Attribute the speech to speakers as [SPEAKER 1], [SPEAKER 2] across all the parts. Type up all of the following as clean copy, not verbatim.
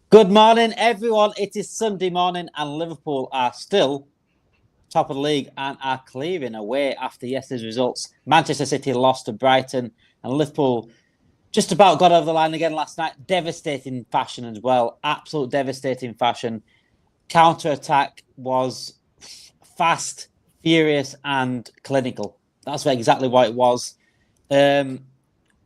[SPEAKER 1] Good morning, everyone. It is Sunday morning, and Liverpool are still top of the league and are clearing away after yesterday's results. Manchester City lost to Brighton, and Liverpool just about got over the line again last night. Devastating fashion as well. Absolute devastating fashion. Counter-attack was fast, furious, and clinical. That's exactly what it was.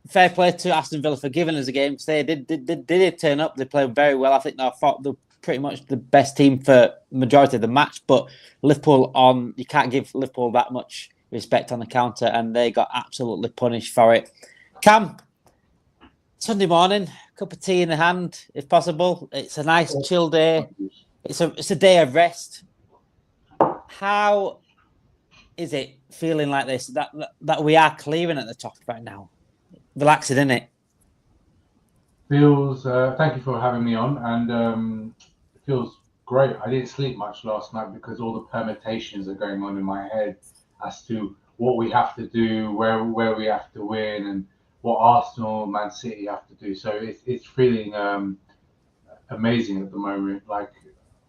[SPEAKER 1] Fair play to Aston Villa for giving us a game. They did turn up. They played very well. I think they thought they're pretty much the best team for majority of the match. But Liverpool you can't give Liverpool that much respect on the counter, and they got absolutely punished for it. Cam, Sunday morning, cup of tea in the hand, if possible. It's a nice chill day. It's a day of rest. How is it feeling like this? That we are clearing at the top right now? Relaxing, isn't it?
[SPEAKER 2] Feels. Thank you for having me on, and it feels great. I didn't sleep much last night because all the permutations are going on in my head as to what we have to do, where we have to win, and what Arsenal, Man City have to do. So it's feeling amazing at the moment. Like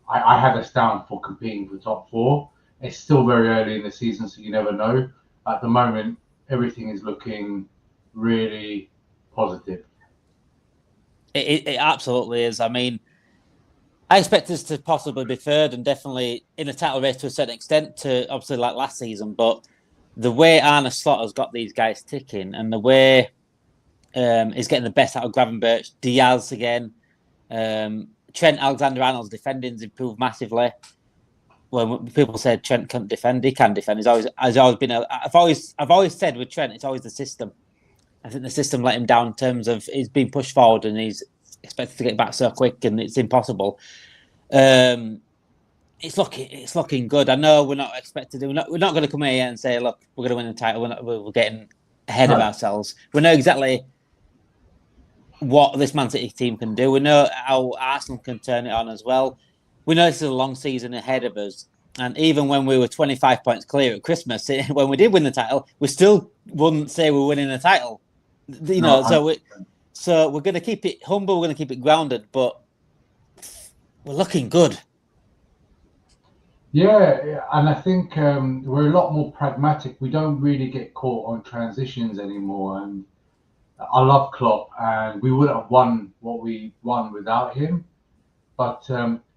[SPEAKER 2] I had us down for competing for top four. It's still very early in the season, so you never know. At the moment, everything is looking really positive.
[SPEAKER 1] It absolutely is. I mean, I expect us to possibly be third and definitely in a title race to a certain extent, to obviously like last season. But the way Arne Slot has got these guys ticking, and the way he's getting the best out of Gravenberch, Diaz again, Trent Alexander-Arnold's defending's improved massively. When people said Trent couldn't defend, he can defend. He's always been. I've always said with Trent, it's always the system. I think the system let him down in terms of he's been pushed forward and he's expected to get back so quick, and it's impossible. It's looking good. I know we're not expected. We're not going to come here and say, look, we're going to win the title. We're getting ahead of ourselves. We know exactly what this Man City team can do. We know how Arsenal can turn it on as well. We know this is a long season ahead of us. And even when we were 25 points clear at Christmas, when we did win the title, we still wouldn't say we're winning the title. You know, so we're going to keep it humble. We're going to keep it grounded, but we're looking good.
[SPEAKER 2] Yeah, and I think we're a lot more pragmatic. We don't really get caught on transitions anymore. And I love Klopp, and we would have won what we won without him. But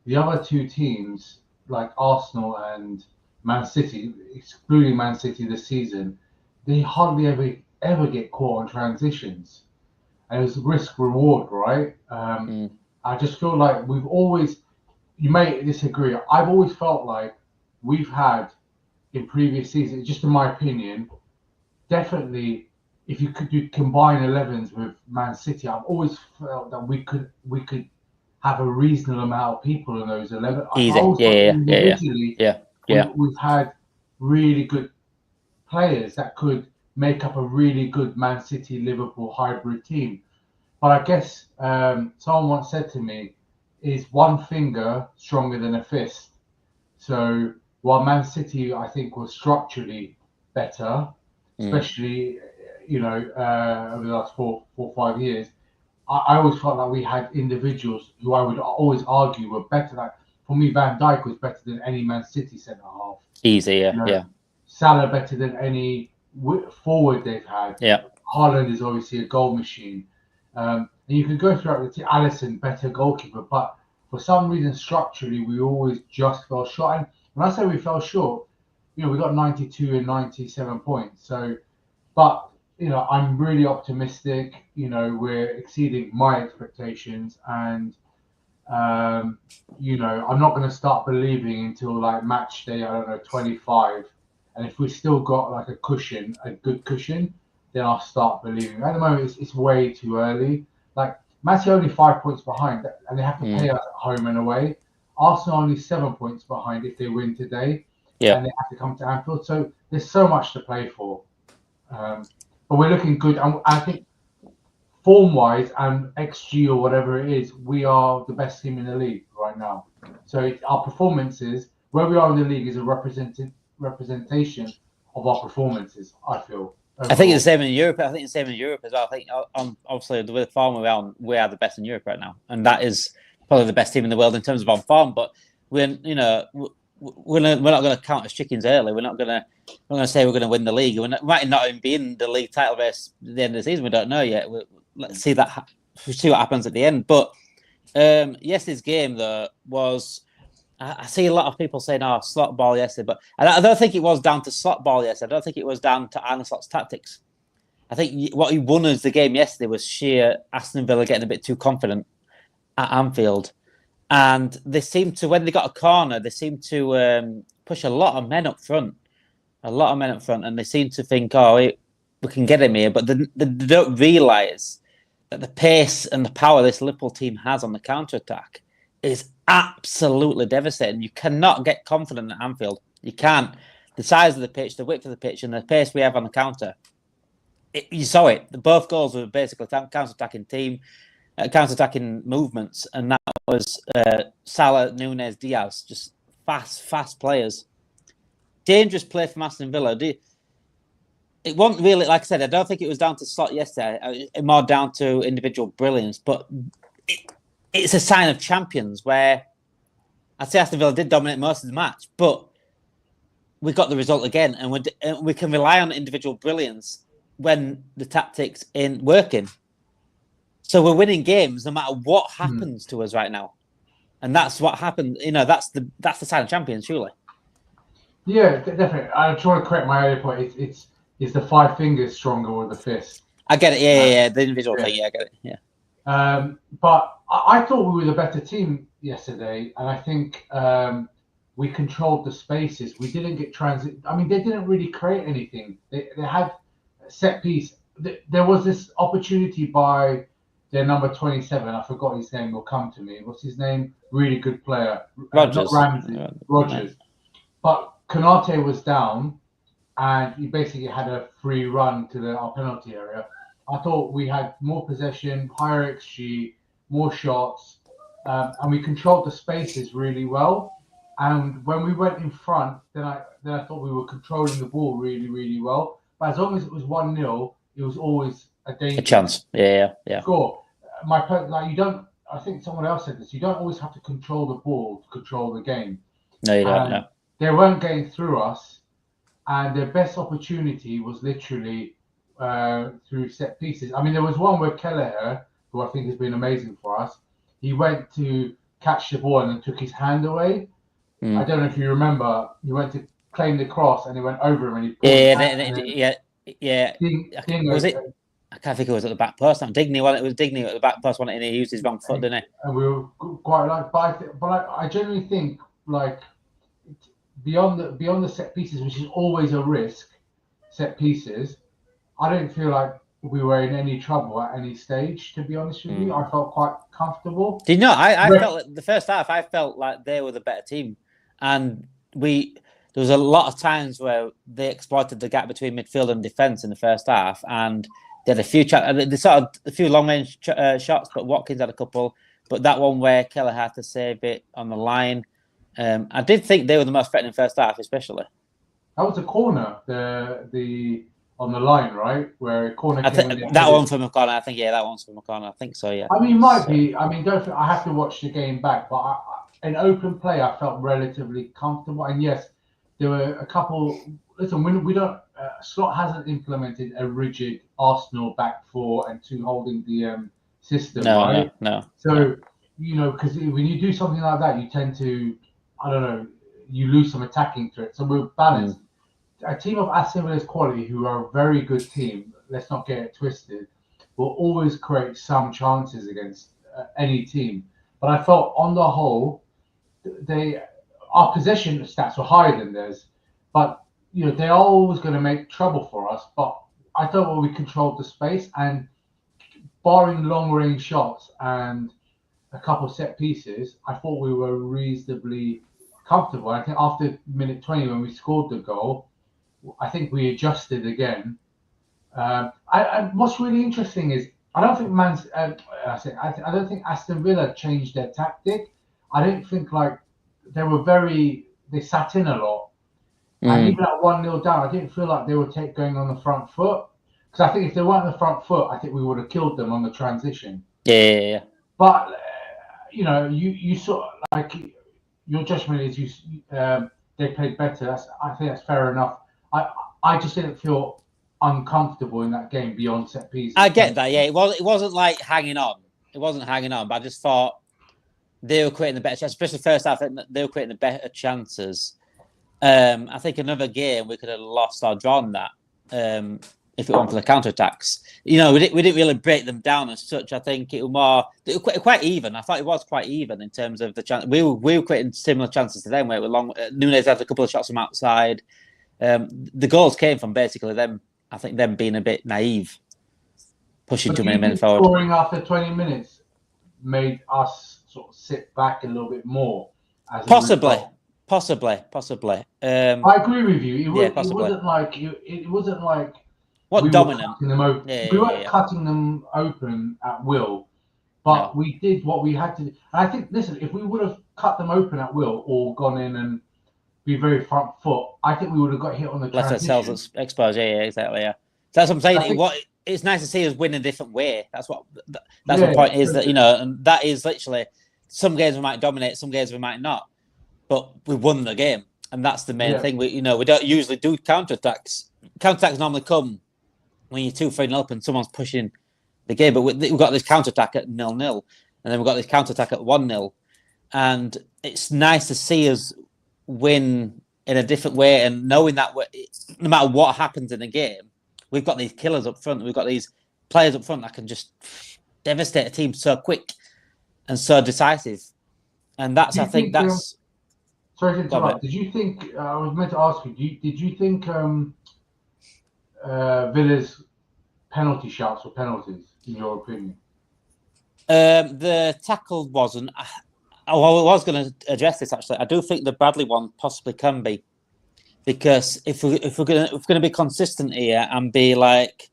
[SPEAKER 2] the other two teams, like Arsenal and Man City, excluding Man City this season, they hardly ever get caught on transitions. And it's risk reward, right? I just feel like we've always, you may disagree, I've always felt like we've had in previous seasons, just in my opinion, definitely if you could do combine 11s with Man City, I've always felt that we could have a reasonable amount of people in those 11.
[SPEAKER 1] Easy,
[SPEAKER 2] individually,
[SPEAKER 1] yeah.
[SPEAKER 2] we've had really good players that could make up a really good Man City Liverpool hybrid team. But I guess someone once said to me, is one finger stronger than a fist? So while Man City, I think, was structurally better, especially over the last 4 or 5 years, I always felt like we had individuals who I would always argue were better. Like for me, Van Dijk was better than any Man City centre half.
[SPEAKER 1] Easy, yeah.
[SPEAKER 2] Salah better than any forward they've had.
[SPEAKER 1] Yeah.
[SPEAKER 2] Haaland is obviously a goal machine. And you can go throughout the team. Alisson, better goalkeeper, but for some reason, structurally, we always just fell short. And when I say we fell short, we got 92 and 97 points. So, but I'm really optimistic. We're exceeding my expectations, and I'm not going to start believing until like match day, I don't know, 25. And if we still got like a good cushion, then I'll start believing. At the moment, it's way too early. Like Man City only 5 points behind, and they have to pay us at home and away. Arsenal only 7 points behind if they win today, and they have to come to Anfield. So there's so much to play for. But we're looking good. And I think form-wise and XG or whatever it is, we are the best team in the league right now. So our performances, where we are in the league, is a representation of our performances, I feel.
[SPEAKER 1] Overall. I think it's the same in Europe. I think it's the same in Europe as well. I think obviously with the form we're on, we are the best in Europe right now, and that is probably the best team in the world in terms of on form. But we're not going to count as chickens early. We're not going to say we're going to win the league. We might not even be in the league title race at the end of the season. We don't know yet. Let's see that. We'll see what happens at the end. But yesterday's game though was. I see a lot of people saying, "Oh, slot ball yesterday," but I don't think it was down to slot ball yesterday. I don't think it was down to Arne Slot's tactics. I think what he won as the game yesterday was sheer Aston Villa getting a bit too confident at Anfield, and they seemed to, when they got a corner, they seemed to push a lot of men up front, and they seem to think, "Oh, we can get him here," but they don't realise that the pace and the power this Liverpool team has on the counter attack is absolutely devastating. You cannot get confident at Anfield. You can't. The size of the pitch, the width of the pitch, and the pace we have on the counter. You saw it. Both goals were basically counter-attacking team, counter-attacking movements, and that was Salah, Nunez, Diaz, just fast players. Dangerous play from Aston Villa. It wasn't really, like I said, I don't think it was down to Slot yesterday. More down to individual brilliance, but it's a sign of champions where I'd say Aston Villa did dominate most of the match, but we got the result again, and we can rely on individual brilliance when the tactics ain't working. So we're winning games no matter what happens to us right now, and that's what happened. That's the sign of champions, surely.
[SPEAKER 2] Yeah, definitely. I just want to correct my earlier point. It's the five fingers stronger or the fist?
[SPEAKER 1] I get it. Yeah. The individual thing. Yeah, I get it. Yeah.
[SPEAKER 2] But I thought we were the better team yesterday, and I think we controlled the spaces. We didn't get transit. I mean, they didn't really create anything. They had set piece. There was this opportunity by their number 27. I forgot his name. Will come to me. What's his name? Really good player.
[SPEAKER 1] Rogers.
[SPEAKER 2] Rogers. But Konate was down, and he basically had a free run to our penalty area. I thought we had more possession, higher XG, more shots, and we controlled the spaces really well. And when we went in front, then I thought we were controlling the ball really, really well. But as long as it was 1-0, it was always a danger.
[SPEAKER 1] A chance. Yeah.
[SPEAKER 2] Score. You don't. I think someone else said this. You don't always have to control the ball to control the game.
[SPEAKER 1] No, you don't. No.
[SPEAKER 2] They weren't getting through us, and their best opportunity was literally through set pieces. I mean, there was one where Kelleher, who I think has been amazing for us, he went to catch the ball and then took his hand away. I don't know if you remember. He went to claim the cross and he went over him and he pulled
[SPEAKER 1] Was it? I can't think it was at the back post. It was Digney at the back post, and he used his wrong foot, didn't he?
[SPEAKER 2] And we were quite but I genuinely think beyond the set pieces, which is always a risk, set pieces, I don't feel like we were in any trouble at any stage, to be honest with you. I felt quite comfortable.
[SPEAKER 1] Did you know? I felt like the first half, I felt like they were the better team. And there was a lot of times where they exploited the gap between midfield and defence in the first half. And they had a few long-range shots, but Watkins had a couple. But that one where Keller had to save it on the line. I did think they were the most threatening first half, especially.
[SPEAKER 2] That was a corner, the on the line, right? Where a corner
[SPEAKER 1] that one from a corner. I think, that one's from a corner. I think so, yeah.
[SPEAKER 2] I mean, it might be. I mean, I have to watch the game back, but in open play, I felt relatively comfortable. And yes, there were a couple. Listen, we don't. Slot hasn't implemented a rigid Arsenal back four and two holding the system, right?
[SPEAKER 1] No.
[SPEAKER 2] So because when you do something like that, you tend to, I don't know, you lose some attacking threat. So we're balanced. A team of Aston Villa's quality, who are a very good team, let's not get it twisted, will always create some chances against any team. But I felt on the whole, our possession stats were higher than theirs. But they're always going to make trouble for us. But I thought we controlled the space, and barring long-range shots and a couple set pieces, I thought we were reasonably comfortable. I think after minute 20, when we scored the goal, I think we adjusted again. And what's really interesting is I don't think Aston Villa changed their tactic. I don't think they sat in a lot. And even at 1-0 down, I didn't feel like they were going on the front foot. Because I think if they weren't on the front foot, I think we would have killed them on the transition.
[SPEAKER 1] Yeah.
[SPEAKER 2] But you sort of like your judgment is they played better. I think that's fair enough. I just didn't feel uncomfortable in that game beyond set pieces.
[SPEAKER 1] I get that. Yeah, it wasn't like hanging on. It wasn't hanging on, but I just thought they were creating the better chances, especially first half. They were creating the better chances. I think another game we could have lost or drawn that if it weren't for the counter-attacks. We didn't really break them down as such. I think it was quite even. I thought it was quite even in terms of the chance. We were creating similar chances to them where it were long. Nunez had a couple of shots from outside. The goals came from basically them. I think them being a bit naive, pushing too many men forward.
[SPEAKER 2] Scoring after 20 minutes made us sort of sit back a little bit more.
[SPEAKER 1] Possibly.
[SPEAKER 2] I agree with you. It wasn't like
[SPEAKER 1] what dominant.
[SPEAKER 2] We weren't cutting them open at will, but we did what we had to do. And I think, listen, if we would have cut them open at will or gone in and be very front foot, I think we would have got hit on the transition.
[SPEAKER 1] Left ourselves exposed. Yeah, exactly. Yeah, that's what I'm saying. It's nice to see us win a different way. That's what my point is. That and that is literally some games we might dominate, some games we might not, but we won the game, and that's the main thing. We don't usually do counterattacks. Counterattacks normally come when you're 2-3-0 up and someone's pushing the game. But we've got this counterattack at 0-0, and then we've got this counterattack at 1-0, and it's nice to see us win in a different way, and knowing that no matter what happens in the game, we've got these killers up front. We've got these players up front that can just devastate a team so quick and so decisive. And that's, I think that's.
[SPEAKER 2] Sorry to interrupt. Did you think? I was meant to ask you. Did you think Villa's penalty shouts were penalties in your opinion?
[SPEAKER 1] The tackle wasn't. I was going to address this actually. I do think the Bradley one possibly can be, because if we're going to be consistent here and be like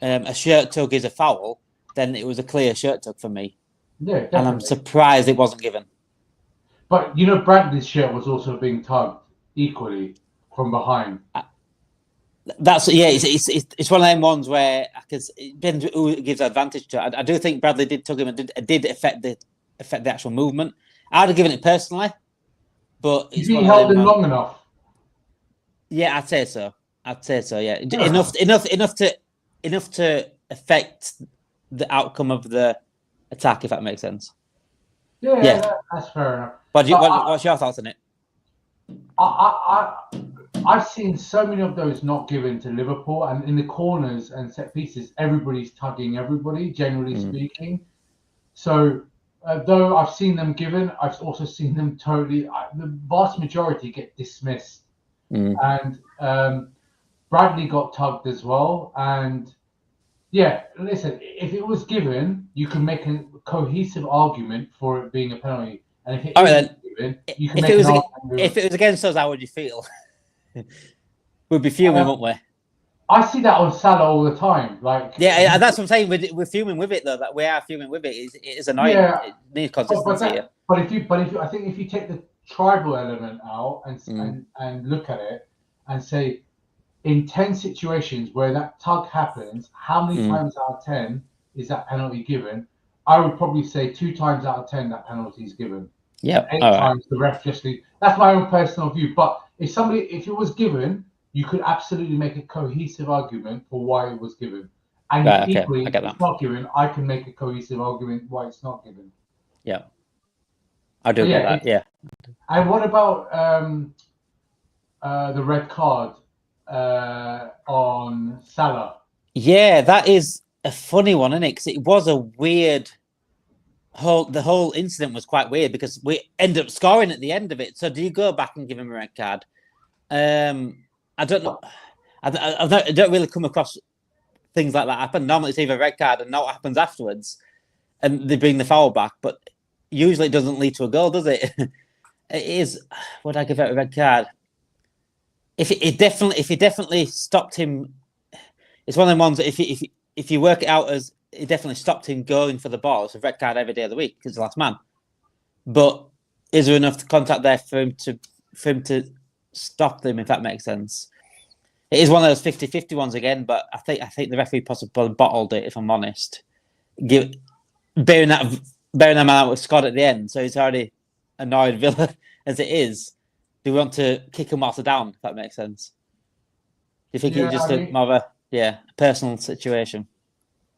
[SPEAKER 1] a shirt tug is a foul, then it was a clear shirt tug for me.
[SPEAKER 2] Yeah, definitely.
[SPEAKER 1] And I'm surprised it wasn't given.
[SPEAKER 2] But Bradley's shirt was also being tugged equally from behind.
[SPEAKER 1] It's one of them ones where it depends who gives advantage to. I do think Bradley did tug him and did affect the actual movement. I'd have given it personally, but
[SPEAKER 2] he held him long enough.
[SPEAKER 1] Yeah, I'd say so. Yeah, enough to affect the outcome of the attack, if that makes sense.
[SPEAKER 2] Yeah. That's fair enough.
[SPEAKER 1] What's your thoughts on it?
[SPEAKER 2] I've seen so many of those not given to Liverpool, and in the corners and set pieces, everybody's tugging everybody, generally speaking. So. Though I've seen them given, I've also seen them totally. The vast majority get dismissed, and Bradley got tugged as well. And listen, if it was given, you can make a cohesive argument for it being a penalty. And if it isn't given, you can make an argument.
[SPEAKER 1] If it was against us, how would you feel? We'd be fuming, wouldn't we?
[SPEAKER 2] I see that on Salah all the time.
[SPEAKER 1] That's what I'm saying. We're fuming with it though. That we are fuming with it. It is annoying. It needs consistency.
[SPEAKER 2] But if you take the tribal element out and look at it and say, in 10 situations where that tug happens, how many times out of 10 is that penalty given? I would probably say 2 times out of 10 that penalty is given.
[SPEAKER 1] Yeah.
[SPEAKER 2] 8 times the ref just leaves. That's my own personal view. But if it was given, you could absolutely make a cohesive argument for why it was given. And equally, if it's not given, I can make a cohesive argument why it's not given.
[SPEAKER 1] Yeah. I do get that, yeah.
[SPEAKER 2] And what about the red card on Salah?
[SPEAKER 1] Yeah, that is a funny one, isn't it? Because it was a weird... The whole incident was quite weird because we ended up scoring at the end of it. So do you go back and give him a red card? I don't know. I don't really come across things like that happen. Normally, it's either a red card and now what happens afterwards, and they bring the foul back. But usually, it doesn't lead to a goal, does it? It is. Would I give it a red card? If he definitely stopped him, it's one of them ones that if you work it out as it definitely stopped him going for the ball, it's a red card every day of the week because he's the last man. But is there enough contact there for him to stop them, if that makes sense? It is one of those 50-50 ones again, but I think the referee possibly bottled it, if I'm honest. Bearing that bearing in mind what scored at the end, so he's already annoyed Villa as it is. Do we want to kick him off the down? If that makes sense. Do you think it's just more of a personal situation?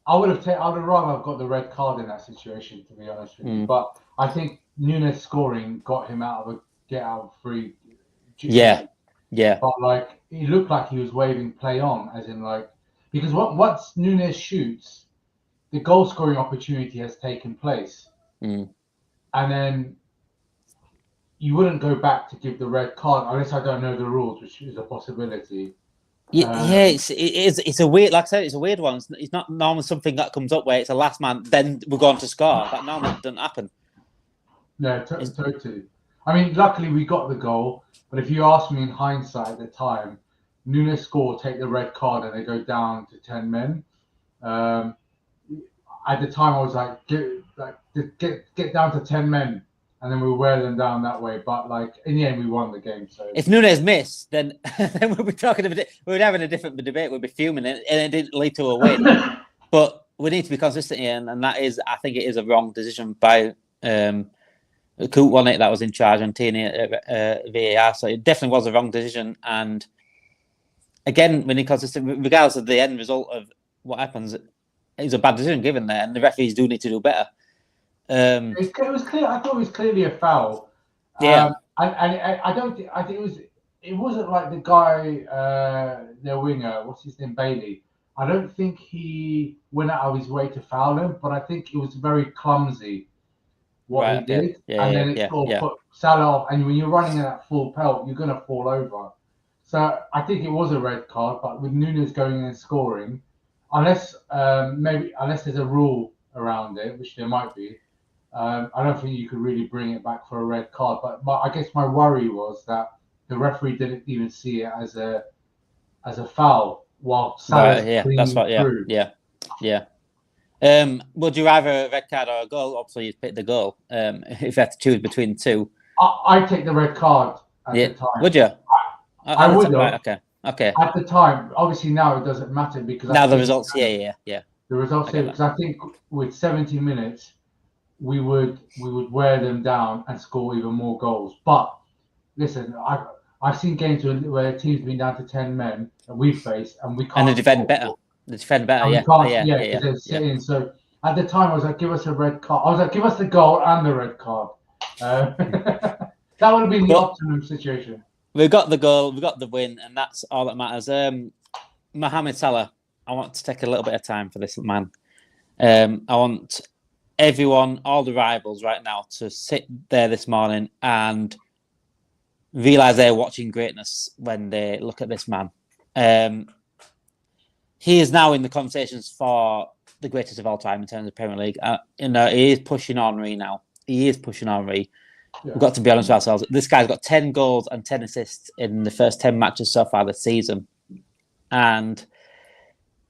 [SPEAKER 2] I would have rather have got the red card in that situation, to be honest with you. But I think Nunez scoring got him out of a get out free.
[SPEAKER 1] Yeah.
[SPEAKER 2] But like, he looked like he was waving play on, as in like, because once Nunez shoots, the goal scoring opportunity has taken place, and then you wouldn't go back to give the red card unless I don't know the rules, which is a possibility.
[SPEAKER 1] It's a weird, like I said, it's a weird one. It's not normally something that comes up where it's a last man, then we're going to score. That normally doesn't happen.
[SPEAKER 2] Yeah, totally. I mean, luckily we got the goal, but if you ask me in hindsight at the time, Nunez score, take the red card, and they go down to 10 men. At the time, I was like, get down to 10 men, and then we'll wear them down that way. But like in the end, we won the game. So
[SPEAKER 1] if Nunez missed, then we'd be talking. We'd having a different debate. We'd be fuming, and it didn't lead to a win. But we need to be consistent here, and that is, I think, it is a wrong decision by Coot, wasn't it, that was in charge on Tierney VAR. So it definitely was a wrong decision. And again, when you're consistent, regardless of the end result of what happens, it's a bad decision given there, and the referees do need to do better.
[SPEAKER 2] It was clear. I thought it was clearly a foul.
[SPEAKER 1] Yeah,
[SPEAKER 2] I don't think. I think it wasn't like the guy, their winger. What's his name, Bailey. I don't think he went out of his way to foul him, but I think it was very clumsy what he did, and then it sort of put Salah off. And when you're running at full pelt, you're gonna fall over. So I think it was a red card, but with Nunez going in and scoring, unless there's a rule around it, which there might be, I don't think you could really bring it back for a red card. But I guess my worry was that the referee didn't even see it as a foul while Salah's through.
[SPEAKER 1] Would you rather a red card or a goal? Obviously, you'd pick the goal. If you had to choose between the two,
[SPEAKER 2] I'd take the red card at the time.
[SPEAKER 1] Would you?
[SPEAKER 2] I would.
[SPEAKER 1] Right, okay.
[SPEAKER 2] At the time, obviously now it doesn't matter because
[SPEAKER 1] now the results. The
[SPEAKER 2] results here, because I think with 70 minutes, we would wear them down and score even more goals. But listen, I've seen games where a team's been down to 10 men that we've faced, and we can't.
[SPEAKER 1] And they defend better. They defend better.
[SPEAKER 2] They're sitting. So at the time, I was like, give us a red card. I was like, give us the goal and the red card. That would have been the optimum situation.
[SPEAKER 1] We got the goal, we got the win, and that's all that matters. Mohamed Salah, I want to take a little bit of time for this man. I want everyone, all the rivals right now, to sit there this morning and realise they're watching greatness when they look at this man. He is now in the conversations for the greatest of all time in terms of Premier League. He is pushing Henry now. He is pushing Henry. Yeah. We've got to be honest with ourselves. This guy's got 10 goals and 10 assists in the first 10 matches so far this season. And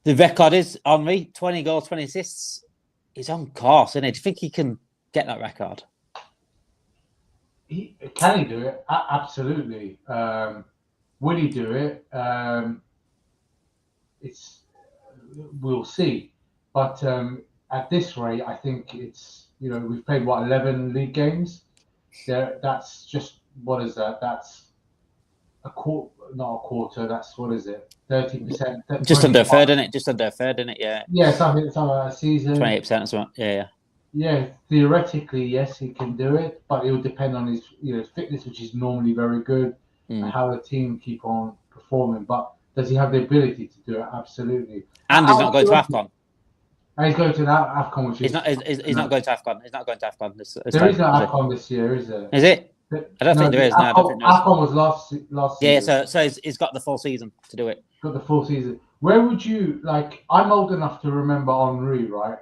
[SPEAKER 1] the record is Henry, 20 goals, 20 assists. He's on course, isn't he? Do you think he can get that record?
[SPEAKER 2] Can he do it? Absolutely. Will he do it? We'll see. But at this rate, I think it's, we've played 11 league games. That's just, what is that? That's a quarter, not a quarter. That's, what is it? 30%.
[SPEAKER 1] Just under a third, isn't it? Just under a third, isn't it? Yeah.
[SPEAKER 2] Yeah, something like a season.
[SPEAKER 1] 28% as well. Yeah.
[SPEAKER 2] Yeah, theoretically, yes, he can do it, but it will depend on his fitness, which is normally very good, and how the team keep on performing. But does he have the ability to do it? Absolutely.
[SPEAKER 1] And he's not going to AFCON.
[SPEAKER 2] And he's going to AFCON, which is...
[SPEAKER 1] He's not going to AFCON. He's not going to AFCON.
[SPEAKER 2] There is no AFCON this year, is there?
[SPEAKER 1] Is it? I don't think there is.
[SPEAKER 2] AFCON was last season.
[SPEAKER 1] Yeah, so he's got the full season to do it.
[SPEAKER 2] Got the full season. Where would you, I'm old enough to remember Henry, right?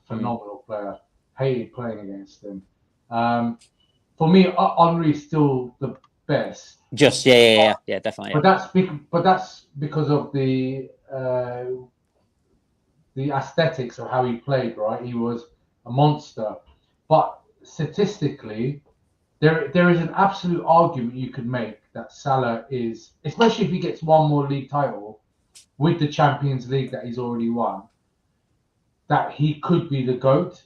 [SPEAKER 2] Phenomenal player. Hated playing against him. For me, Henry's still the best.
[SPEAKER 1] Just definitely.
[SPEAKER 2] Yeah. But that's because of the aesthetics of how he played, right? He was a monster. But statistically, there is an absolute argument you could make that Salah is, especially if he gets one more league title with the Champions League that he's already won, that he could be the GOAT.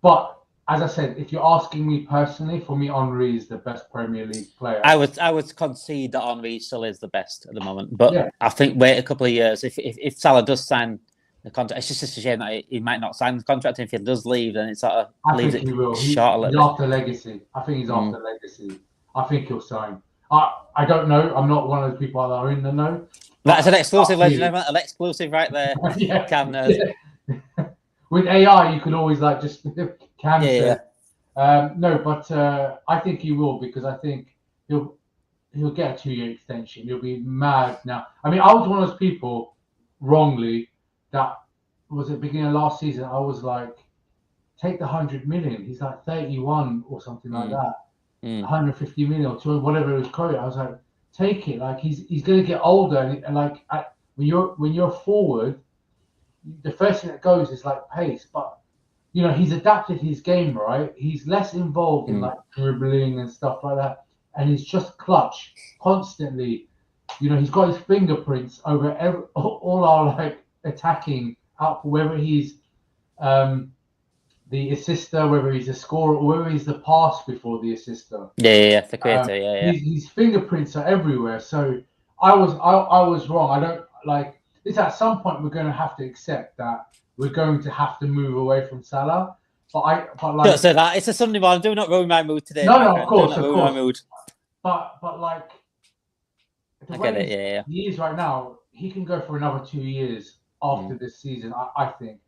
[SPEAKER 2] But as I said, if you're asking me personally, for me, Henry is the best Premier League player.
[SPEAKER 1] I would concede that Henry still is the best at the moment, but
[SPEAKER 2] Yeah.
[SPEAKER 1] I think wait a couple of years. If Salah does sign the contract, it's just a shame that he might not sign the contract. And if he does leave, then it sort of leaves it short a little
[SPEAKER 2] He's
[SPEAKER 1] bit.
[SPEAKER 2] after legacy. I think he's after legacy. I think he'll sign. I don't know. I'm not one of those people that are in the know.
[SPEAKER 1] That's an exclusive, ladies and gentlemen. An exclusive right there.
[SPEAKER 2] Yeah.
[SPEAKER 1] Cam knows.
[SPEAKER 2] Yeah. With AI, you can always like just Cam said. No, but I think he will, because I think he'll get a 2-year extension. He'll be mad now. I mean, I was one of those people, wrongly, that was at the beginning of last season. I was like, take the 100 million. He's like 31 or something like that. 150 million or 200, whatever it was quoted. I was like, take it. Like he's going to get older, and like when you're forward, the first thing that goes is like pace. But you know, he's adapted his game, right? He's less involved in like dribbling and stuff like that, and he's just clutch constantly. You know, he's got his fingerprints over all our like attacking output, whether he's the assister, whether he's a scorer, or whether he's the pass before the assister.
[SPEAKER 1] The creator,
[SPEAKER 2] His fingerprints are everywhere. So I was wrong. I don't like this. At some point, we're going to have to accept that we're going to have to move away from Salah. But
[SPEAKER 1] don't say that. It's a Sunday morning. Do not ruin my mood today.
[SPEAKER 2] No, of course.
[SPEAKER 1] My mood.
[SPEAKER 2] But like,
[SPEAKER 1] I get it.
[SPEAKER 2] He is right now. He can go for another 2 years after this season. I think.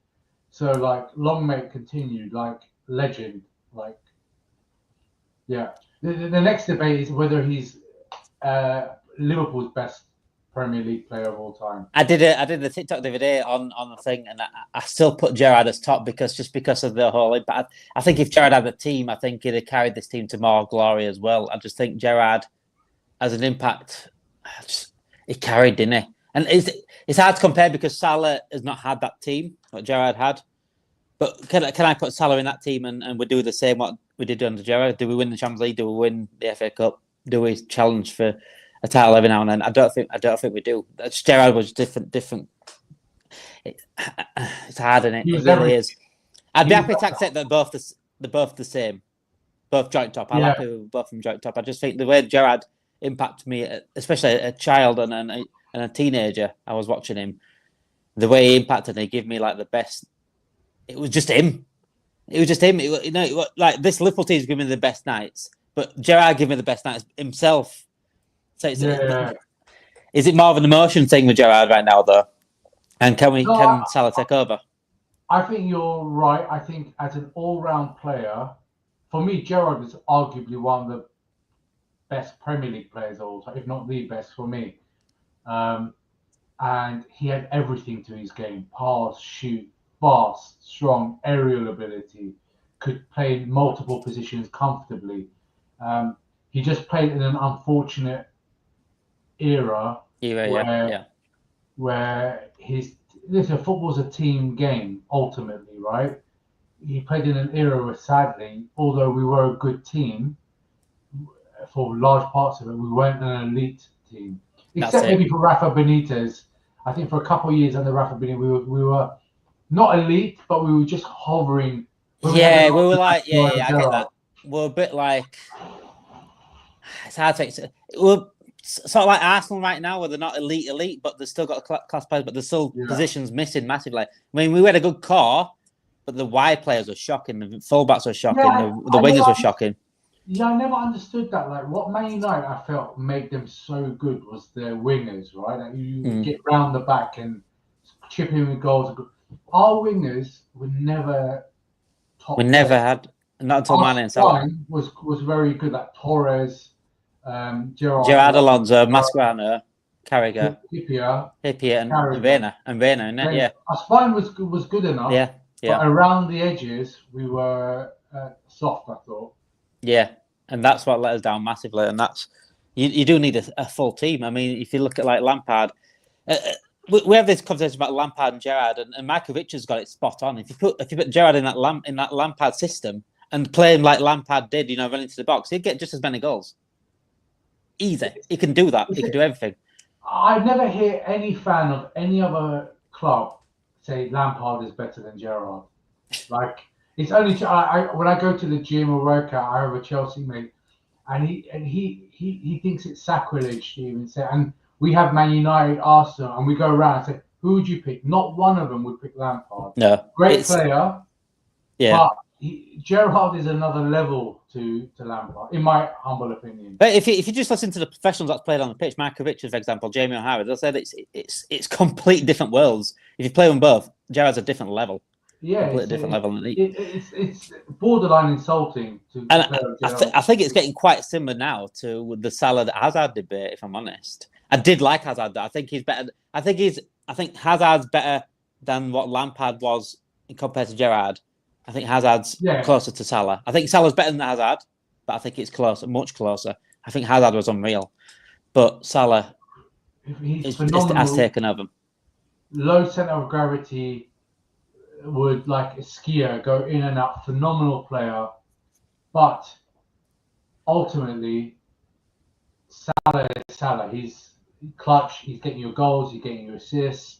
[SPEAKER 2] So like, long may it continue. Like, legend. Like, yeah. The next debate is whether he's Liverpool's best Premier League player of all time.
[SPEAKER 1] I did the TikTok the other day on the thing, and I still put Gerrard as top because of the whole impact. I think if Gerrard had a team, I think he'd have carried this team to more glory as well. I just think Gerrard has an impact. He carried, didn't he? And it's hard to compare because Salah has not had that team what Gerrard had. But can I put Salah in that team and we do the same what we did under Gerrard? Do we win the Champions League? Do we win the FA Cup? Do we challenge for a title every now and then? I don't think we do. Gerrard was different. It's hard, isn't it? It really is. I'd be happy to accept that they're both the same, both joint top. I'm happy with both of them joint top. I just think the way Gerrard impacted me, especially a child and a teenager, I was watching him. The way he impacted me, gave me like the best. It was just him. Like this Liverpool team's giving me the best nights, but Gerrard gave me the best nights himself. So is it more of an emotion thing with Gerrard right now, though? And can Salah take over?
[SPEAKER 2] I think you're right. I think as an all-round player, for me, Gerrard is arguably one of the best Premier League players of all time, if not the best for me. And he had everything to his game: pass, shoot, fast, strong, aerial ability, could play in multiple positions comfortably. He just played in an unfortunate era where football's a team game ultimately, right? He played in an era where, sadly, although we were a good team for large parts of it, we weren't an elite team, except maybe for Rafa Benitez. I think for a couple of years under Rafa Benitez, we were not elite, but we were just hovering.
[SPEAKER 1] We were like, I get that. We're a bit like, it's hard to say. We're sort of like Arsenal right now, where they're not elite, but they've still got class players, but there's still positions missing massively. I mean, we had a good core, but the wide players were shocking. The fullbacks were shocking. The wingers were shocking.
[SPEAKER 2] Yeah, I never understood that. Like, what Man United I felt made them so good was their wingers, right? Like, you get round the back and chip in with goals. Our wingers were never top.
[SPEAKER 1] We never had, not until Mane and Salah.
[SPEAKER 2] Was very good, like Torres,
[SPEAKER 1] Gerrard Alonso, Mascherano, Carragher,
[SPEAKER 2] Hippier,
[SPEAKER 1] and Werner, isn't it? Yeah.
[SPEAKER 2] Our spine was good enough.
[SPEAKER 1] Yeah.
[SPEAKER 2] But around the edges, we were soft, I thought.
[SPEAKER 1] Yeah, and that's what let us down massively. And that's you do need a full team. I mean, if you look at like Lampard, we have this conversation about Lampard and Gerrard, and Michael Richards got it spot on. If you put Gerrard in that Lampard system and play him like Lampard did, run into the box, he'd get just as many goals. Easy. He can do that. He can do everything.
[SPEAKER 2] I never hear any fan of any other club say Lampard is better than Gerrard. Like, It's only when I go to the gym or workout, I have a Chelsea mate, and he thinks it's sacrilege to even say. And we have Man United, Arsenal, and we go around and say, who would you pick? Not one of them would pick Lampard.
[SPEAKER 1] No,
[SPEAKER 2] Great player,
[SPEAKER 1] yeah.
[SPEAKER 2] but Gerrard is another level to Lampard, in my humble opinion.
[SPEAKER 1] But if you just listen to the professionals that's played on the pitch, Michael Richards, for example, Jamie O'Hara, they'll say that it's completely different worlds. If you play them both, Gerrard's a different level.
[SPEAKER 2] Yeah,
[SPEAKER 1] completely different level.
[SPEAKER 2] It's borderline insulting to.
[SPEAKER 1] I think it's getting quite similar now to the Salah Hazard debate. If I'm honest, I did like Hazard. I think he's better. I think Hazard's better than what Lampard was compared to Gerrard. I think Hazard's closer to Salah. I think Salah's better than Hazard, but I think it's closer, much closer. I think Hazard was unreal, but Salah has taken over.
[SPEAKER 2] Low centre of gravity, would like a skier go in and out. Phenomenal player, but ultimately, Salah is Salah. He's clutch. He's getting your goals. He's getting your assists.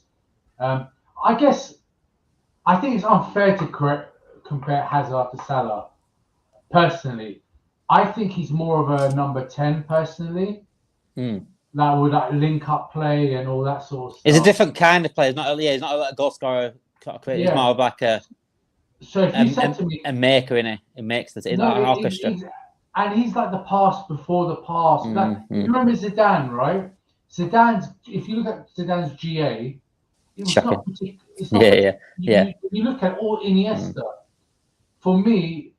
[SPEAKER 2] I think it's unfair to compare Hazard to Salah. Personally, I think he's more of a number 10. Personally, that would link up play and all that sort of stuff.
[SPEAKER 1] It's a different kind of player. He's not a goal scorer. He's more of like a.
[SPEAKER 2] So if you said to me,
[SPEAKER 1] a maker, innit? He makes this in an orchestra.
[SPEAKER 2] He's like the pass before the pass. You remember Zidane, right? If you look at Zidane's GA, it was not particular. You look at all Iniesta. For me,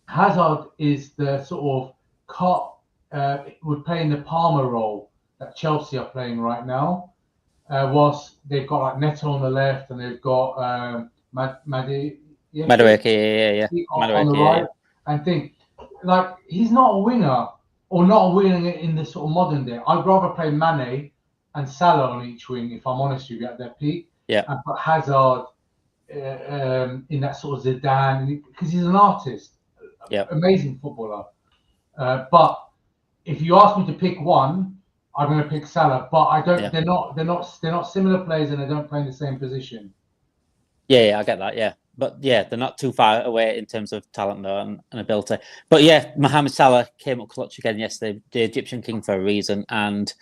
[SPEAKER 2] Hazard is the sort of would play in the Palmer role that Chelsea are playing right now. Whilst they've got like Neto on the left and they've got Madueke on the right. And think like he's not a winger or not a winger in this sort of modern day. I'd rather play Mane and Salah on each wing, if I'm honest with you, at their peak.
[SPEAKER 1] Yeah.
[SPEAKER 2] And put Hazard in that sort of Zidane, because he's an artist.
[SPEAKER 1] Yeah.
[SPEAKER 2] Amazing footballer. But if you ask me to pick one, I'm going to pick Salah. But I don't. Yeah. They're not similar players, and they don't play in the same position.
[SPEAKER 1] Yeah, I get that. Yeah. But yeah, they're not too far away in terms of talent though and ability. But yeah, Mohamed Salah came up clutch again yesterday, the Egyptian king for a reason, and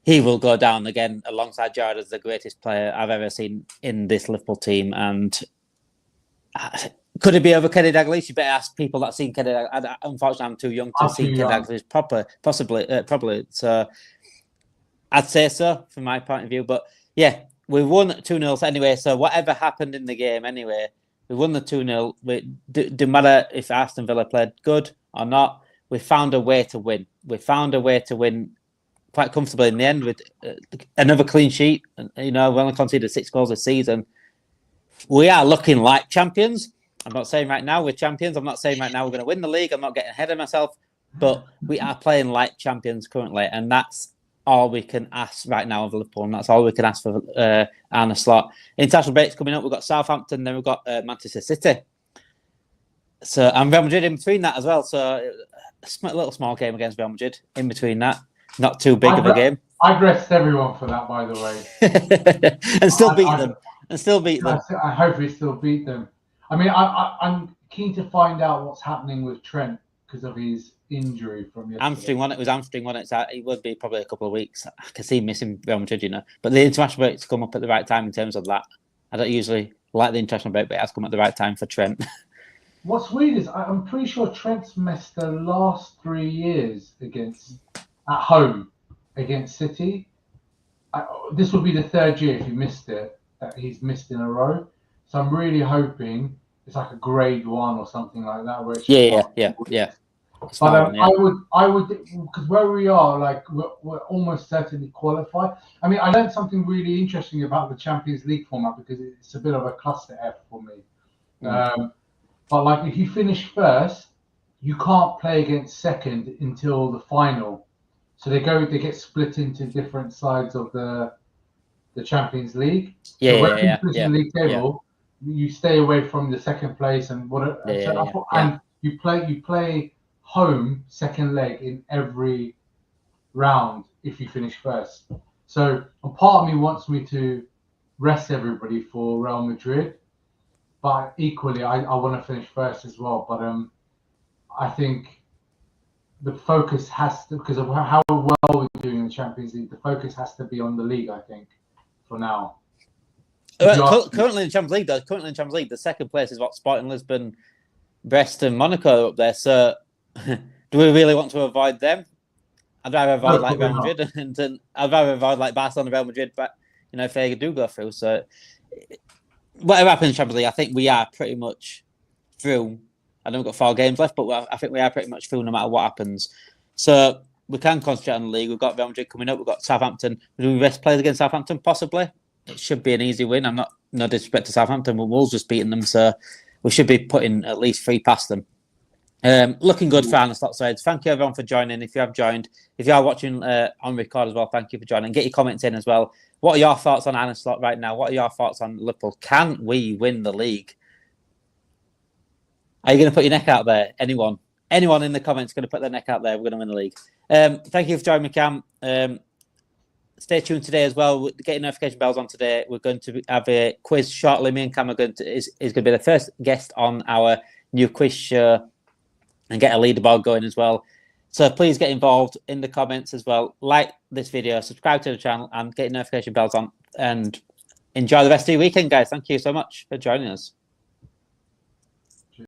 [SPEAKER 1] he will go down again alongside Gerrard as the greatest player I've ever seen in this Liverpool team. And could it be over Kenny Dalglish? You better ask people that seen Kenny Dalglish. Unfortunately, I'm too young to see Kenny Dalglish probably. So I'd say so from my point of view. But yeah. We won 2-0 anyway, so whatever happened in the game anyway, we won the 2-0. Didn't matter if Aston Villa played good or not, we found a way to win. We found a way to win quite comfortably in the end with another clean sheet. You know, we only conceded 6 goals this season. We are looking like champions. I'm not saying right now we're champions. I'm not saying right now we're going to win the league. I'm not getting ahead of myself, but we are playing like champions currently, and that's all we can ask right now of Liverpool, and that's all we can ask for Arne Slot. International breaks coming up. We've got Southampton, then we've got Manchester City. So, and Real Madrid in between that as well. So, a little small game against Real Madrid in between that. Not too big of a game.
[SPEAKER 2] I've rest everyone for that, by the way.
[SPEAKER 1] And still beat them.
[SPEAKER 2] I hope we still beat them. I mean, I'm keen to find out what's happening with Trent because of his injury from yesterday.
[SPEAKER 1] Hamstring one. It was hamstring one. It would be probably a couple of weeks. I can see him missing Real Madrid, you know. But the international break's come up at the right time in terms of that. I don't usually like the international break, but it has come at the right time for Trent.
[SPEAKER 2] What's weird is I'm pretty sure Trent's missed the last 3 years at home against City. This will be the 3rd year if he missed it that he's missed in a row. So I'm really hoping it's like a grade 1 or something like that. Where it's
[SPEAKER 1] yeah.
[SPEAKER 2] But I would, because where we are, like we're almost certainly qualified. I mean, I learned something really interesting about the Champions League format because it's a bit of a cluster F for me. But like, if you finish first, you can't play against second until the final. So they get split into different sides of the Champions League.
[SPEAKER 1] The
[SPEAKER 2] league table, you stay away from the second place and and you play home second leg in every round if you finish first. So a part of me wants me to rest everybody for Real Madrid, But equally, I want to finish first as well. But I think the focus has to, because of how well we're doing in the Champions League, the focus has to be on the league, I think, for now.
[SPEAKER 1] Currently in the Champions League, the second place is what Sporting Lisbon, Brest, and Monaco are up there. So, do we really want to avoid them? I'd rather avoid like Real Madrid, and I'd rather avoid like Barcelona, Real Madrid, but if they do go through. So, whatever happens in the Champions League, I think we are pretty much through. I know we've got 4 games left, but I think we are pretty much through no matter what happens. So we can concentrate on the league. We've got Real Madrid coming up. We've got Southampton. Do we best play against Southampton? Possibly. It should be an easy win. I'm not no disrespect to Southampton, but Wolves just beating them, so we should be putting at least 3 past them. Looking good for Arne Slot sides. Thank you everyone for joining. If you have joined, if you are watching on record as well, thank you for joining. Get your comments in as well. What are your thoughts on Arne Slot right now? What are your thoughts on Liverpool? Can we win the league? Are you going to put your neck out there? Anyone in the comments going to put their neck out there? We're going to win the league. Thank you for joining me, Cam. Stay tuned today as well. We're getting notification bells on today. We're going to have a quiz shortly. Me and Cam are going to is going to be the first guest on our new quiz show and get a leaderboard going as well. So please get involved in the comments as well. Like this video, subscribe to the channel, and get notification bells on. And enjoy the rest of your weekend, guys. Thank you so much for joining us.